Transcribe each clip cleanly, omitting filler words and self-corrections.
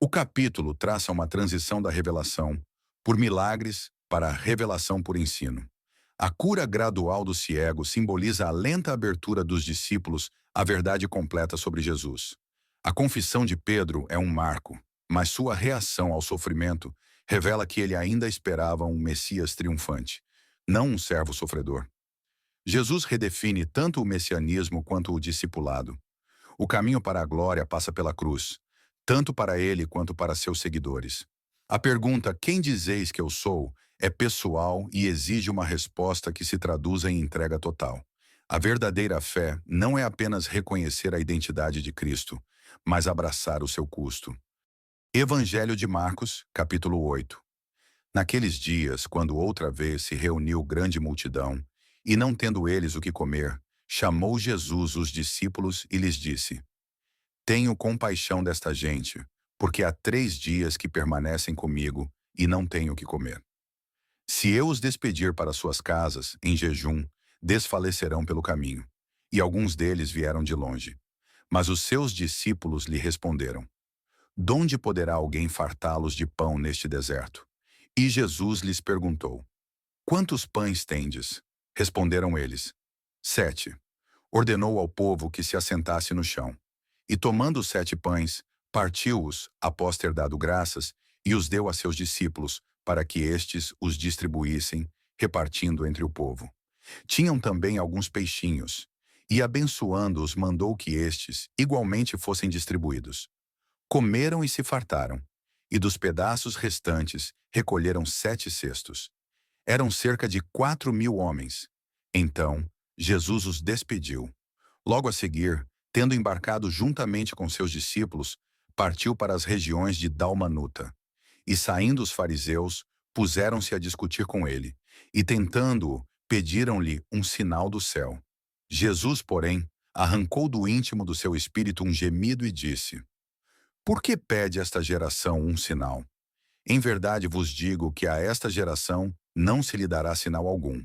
O capítulo traça uma transição da revelação por milagres para a revelação por ensino. A cura gradual do cego simboliza a lenta abertura dos discípulos à verdade completa sobre Jesus. A confissão de Pedro é um marco, mas sua reação ao sofrimento revela que ele ainda esperava um Messias triunfante, não um servo sofredor. Jesus redefine tanto o messianismo quanto o discipulado. O caminho para a glória passa pela cruz, tanto para ele quanto para seus seguidores. A pergunta "Quem dizeis que eu sou?" é pessoal e exige uma resposta que se traduza em entrega total. A verdadeira fé não é apenas reconhecer a identidade de Cristo, mas abraçar o seu custo. Evangelho de Marcos, capítulo 8. Naqueles dias, quando outra vez se reuniu grande multidão, e não tendo eles o que comer, chamou Jesus os discípulos e lhes disse: Tenho compaixão desta gente, porque há 3 dias que permanecem comigo e não tenho o que comer. Se eu os despedir para suas casas, em jejum, desfalecerão pelo caminho. E alguns deles vieram de longe. Mas os seus discípulos lhe responderam: Donde poderá alguém fartá-los de pão neste deserto? E Jesus lhes perguntou: Quantos pães tendes? Responderam eles: 7. Ordenou ao povo que se assentasse no chão. E tomando os 7 pães, partiu-os, após ter dado graças, e os deu a seus discípulos, para que estes os distribuíssem, repartindo entre o povo. Tinham também alguns peixinhos, e abençoando-os mandou que estes igualmente fossem distribuídos. Comeram e se fartaram, e dos pedaços restantes recolheram 7 cestos. Eram cerca de 4.000 homens. Então, Jesus os despediu. Logo a seguir, tendo embarcado juntamente com seus discípulos, partiu para as regiões de Dalmanuta. E saindo os fariseus, puseram-se a discutir com ele, e tentando-o, pediram-lhe um sinal do céu. Jesus, porém, arrancou do íntimo do seu espírito um gemido e disse: Por que pede esta geração um sinal? Em verdade vos digo que a esta geração não se lhe dará sinal algum.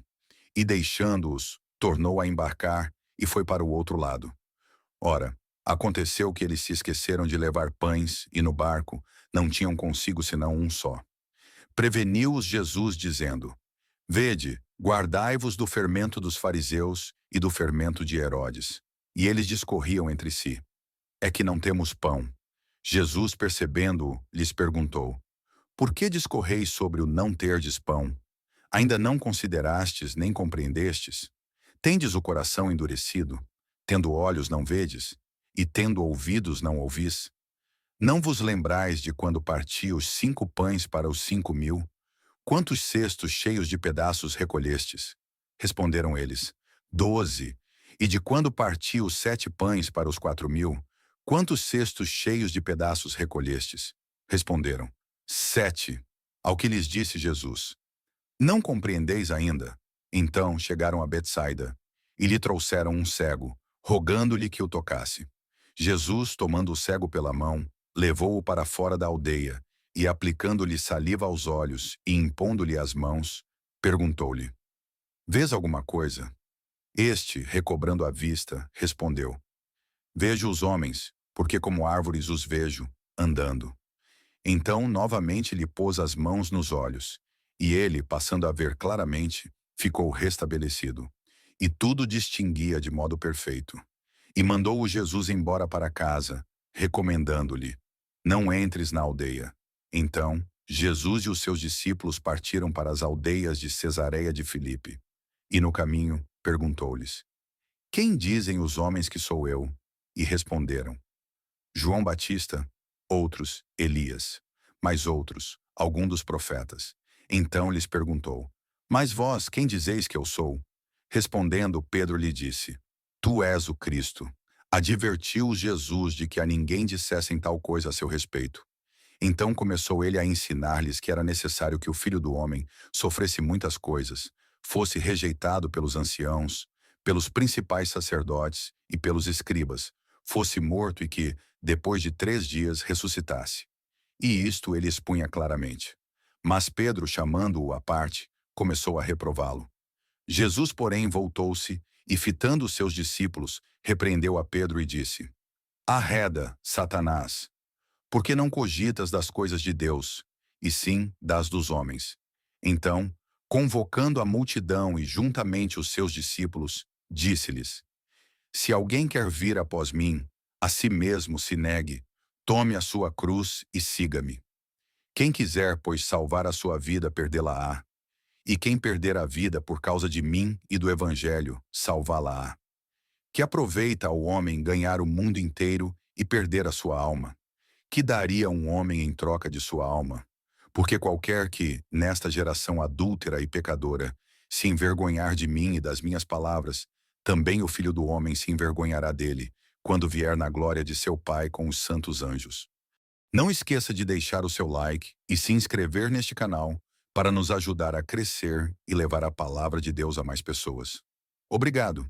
E deixando-os, tornou a embarcar e foi para o outro lado. Ora, aconteceu que eles se esqueceram de levar pães e no barco não tinham consigo senão um só. Preveniu-os Jesus dizendo: Vede, guardai-vos do fermento dos fariseus e do fermento de Herodes. E eles discorriam entre si: É que não temos pão. Jesus, percebendo-o, lhes perguntou: Por que discorreis sobre o não terdes pão? Ainda não considerastes nem compreendestes? Tendes o coração endurecido? Tendo olhos não vedes? E tendo ouvidos não ouvis? Não vos lembrais de quando parti os 5 pães para os 5.000? Quantos cestos cheios de pedaços recolhestes? Responderam eles: 12. E de quando parti os 7 pães para os 4.000? Quantos cestos cheios de pedaços recolhestes? Responderam: 7. Ao que lhes disse Jesus: Não compreendeis ainda? Então chegaram a Betsaida, e lhe trouxeram um cego, rogando-lhe que o tocasse. Jesus, tomando o cego pela mão, levou-o para fora da aldeia, e aplicando-lhe saliva aos olhos e impondo-lhe as mãos, perguntou-lhe: Vês alguma coisa? Este, recobrando a vista, respondeu: Vejo os homens, porque como árvores os vejo, andando. Então novamente lhe pôs as mãos nos olhos, e ele, passando a ver claramente, ficou restabelecido, e tudo distinguia de modo perfeito. E mandou-o Jesus embora para casa, recomendando-lhe: Não entres na aldeia. Então, Jesus e os seus discípulos partiram para as aldeias de Cesareia de Filipe. E no caminho, perguntou-lhes: Quem dizem os homens que sou eu? E responderam: João Batista, outros, Elias, mas outros, algum dos profetas. Então lhes perguntou: Mas vós, quem dizeis que eu sou? Respondendo, Pedro lhe disse: Tu és o Cristo. Advertiu-os Jesus de que a ninguém dissessem tal coisa a seu respeito. Então começou ele a ensinar-lhes que era necessário que o Filho do Homem sofresse muitas coisas, fosse rejeitado pelos anciãos, pelos principais sacerdotes e pelos escribas, fosse morto e que, depois de 3 dias, ressuscitasse. E isto ele expunha claramente. Mas Pedro, chamando-o à parte, começou a reprová-lo. Jesus, porém, voltou-se e, fitando os seus discípulos, repreendeu a Pedro e disse: Arreda, Satanás! Porque não cogitas das coisas de Deus, e sim das dos homens. Então, convocando a multidão e juntamente os seus discípulos, disse-lhes: Se alguém quer vir após mim, a si mesmo se negue, tome a sua cruz e siga-me. Quem quiser, pois, salvar a sua vida, perdê-la-á. E quem perder a vida por causa de mim e do Evangelho, salvá-la-á. Que aproveita ao homem ganhar o mundo inteiro e perder a sua alma? Que daria um homem em troca de sua alma? Porque qualquer que, nesta geração adúltera e pecadora, se envergonhar de mim e das minhas palavras, também o Filho do Homem se envergonhará dele, quando vier na glória de seu Pai com os santos anjos. Não esqueça de deixar o seu like e se inscrever neste canal para nos ajudar a crescer e levar a palavra de Deus a mais pessoas. Obrigado!